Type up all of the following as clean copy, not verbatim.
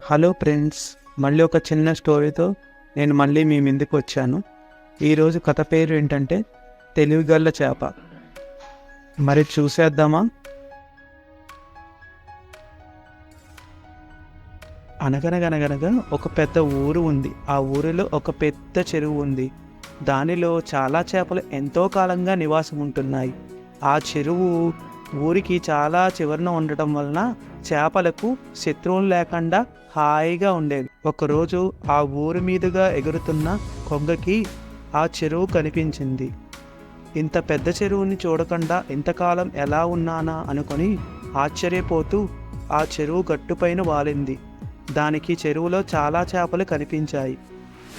Hello friends, మళ్ళీ ఒక చిన్న స్టోరీతో నేను మళ్ళీ మీ ముందుకు వచ్చాను. ఈరోజు కథ పేరు ఏంటంటే తెలివిగల్ల చేప. మరి చూసేద్దామా? అనగనగనగనగా ఒక పెద్ద ఊరు ఉంది. ఆ ఊరిలో ఒక పెద్ద చెరువు ఉంది. దానిలో చాలా చేపలు ఎంతో కాలంగా నివాసం ఉంటున్నాయి. ఆ చెరువు ఊరికి చాలా చివరన ఉండటం వలన చేపలకు శత్రువులు లేకుండా హాయిగా ఉండేది. ఒకరోజు ఆ ఊరి మీదుగా ఎగురుతున్న కొంగకి ఆ చెరువు కనిపించింది. ఇంత పెద్ద చెరువుని చూడకుండా ఇంతకాలం ఎలా ఉన్నానా అనుకొని ఆశ్చర్యపోతూ ఆ చెరువు గట్టుపైన వాలింది. దానికి చెరువులో చాలా చేపలు కనిపించాయి.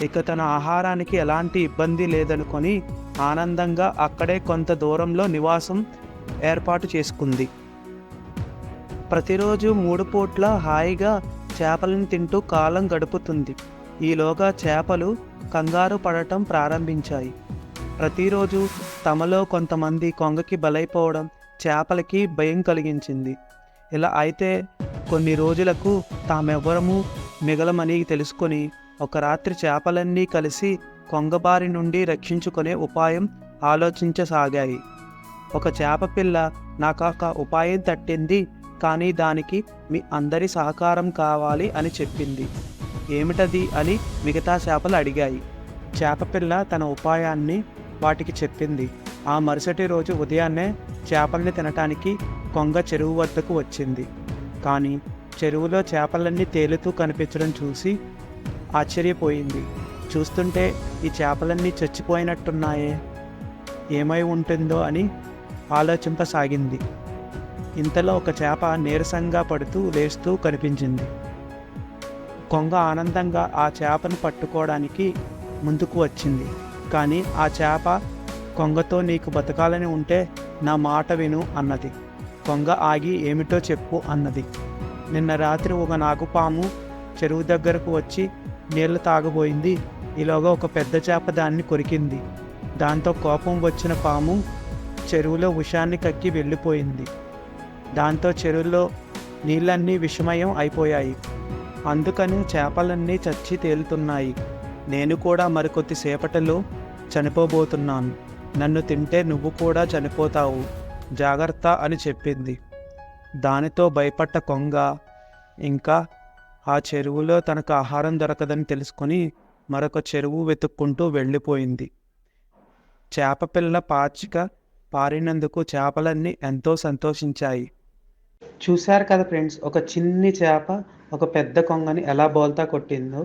ఇక తన ఆహారానికి ఎలాంటి ఇబ్బంది లేదనుకొని ఆనందంగా అక్కడే కొంత దూరంలో నివాసం ఏర్పాటు చేసుకుంది. ప్రతిరోజు 3 పూట్ల హాయిగా చేపలను తింటూ కాలం గడుపుతుంది. ఈలోగా చేపలు కంగారు పడటం ప్రారంభించాయి. ప్రతిరోజు తమలో కొంతమంది కొంగకి బలైపోవడం చేపలకి భయం కలిగించింది. ఇలా అయితే కొన్ని రోజులకు తామెవ్వరము మిగలమని తెలుసుకొని ఒక రాత్రి చేపలన్నీ కలిసి కొంగబారి నుండి రక్షించుకునే ఉపాయం ఆలోచించసాగాయి. ఒక చేప పిల్ల నాకొక ఉపాయం తట్టింది, కానీ దానికి మీ అందరి సహకారం కావాలి అని చెప్పింది. ఏమిటది అని మిగతా చేపలు అడిగాయి. చేపపిల్ల తన ఉపాయాన్ని వాటికి చెప్పింది. ఆ మరుసటి రోజు ఉదయాన్నే చేపల్ని తినటానికి కొంగ చెరువు వద్దకు వచ్చింది. కానీ చెరువులో చేపలన్నీ తేలుతూ కనిపించడం చూసి ఆశ్చర్యపోయింది. చూస్తుంటే ఈ చేపలన్నీ చచ్చిపోయినట్టున్నాయే, ఏమై ఉంటుందో అని ఆలోచింపసాగింది. ఇంతలో ఒక చేప నీరసంగా పడుతూ లేస్తూ కనిపించింది. కొంగ ఆనందంగా ఆ చేపను పట్టుకోవడానికి ముందుకు వచ్చింది. కానీ ఆ చేప కొంగతో నీకు బతకాలని ఉంటే నా మాట విను అన్నది. కొంగ ఆగి ఏమిటో చెప్పు అన్నది. నిన్న రాత్రి ఒక నాగుపాము చెరువు దగ్గరకు వచ్చి నీళ్లు తాగబోయింది. ఈలోగా ఒక పెద్ద చేప దాన్ని కొరికింది. దాంతో కోపం వచ్చిన పాము చెరువులో విషాన్ని కక్కి వెళ్ళిపోయింది. దాంతో చెరువులో నీళ్ళన్నీ విషమయం అయిపోయాయి. అందుకని చేపలన్నీ చచ్చి తేలుతున్నాయి. నేను కూడా మరికొద్దిసేపటిలో చనిపోబోతున్నాను. నన్ను తింటే నువ్వు కూడా చనిపోతావు, జాగ్రత్త అని చెప్పింది. దానితో భయపడ్డ కొంగ ఇంకా ఆ చెరువులో తనకు ఆహారం దొరకదని తెలుసుకొని మరొక చెరువు వెతుక్కుంటూ వెళ్ళిపోయింది. చేపపిల్ల పాచిక పారినందుకు చేపలన్నీ ఎంతో సంతోషించాయి. చూశారు కదా ఫ్రెండ్స్, ఒక చిన్ని చేప ఒక పెద్ద కొంగని ఎలా బోల్తా కొట్టిందో.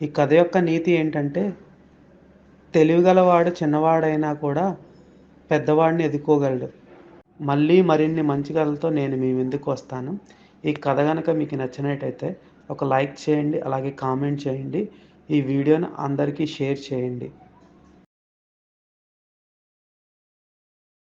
ఈ కథ యొక్క నీతి ఏంటంటే, తెలివిగలవాడు చిన్నవాడైనా కూడా పెద్దవాడిని ఎదుర్కోగలడు. మళ్ళీ మరిన్ని మంచి కథలతో నేను మీ ముందుకు వస్తాను. ఈ కథ కనుక మీకు నచ్చినట్టయితే ఒక లైక్ చేయండి, అలాగే కామెంట్ చేయండి. ఈ వీడియోను అందరికీ షేర్ చేయండి.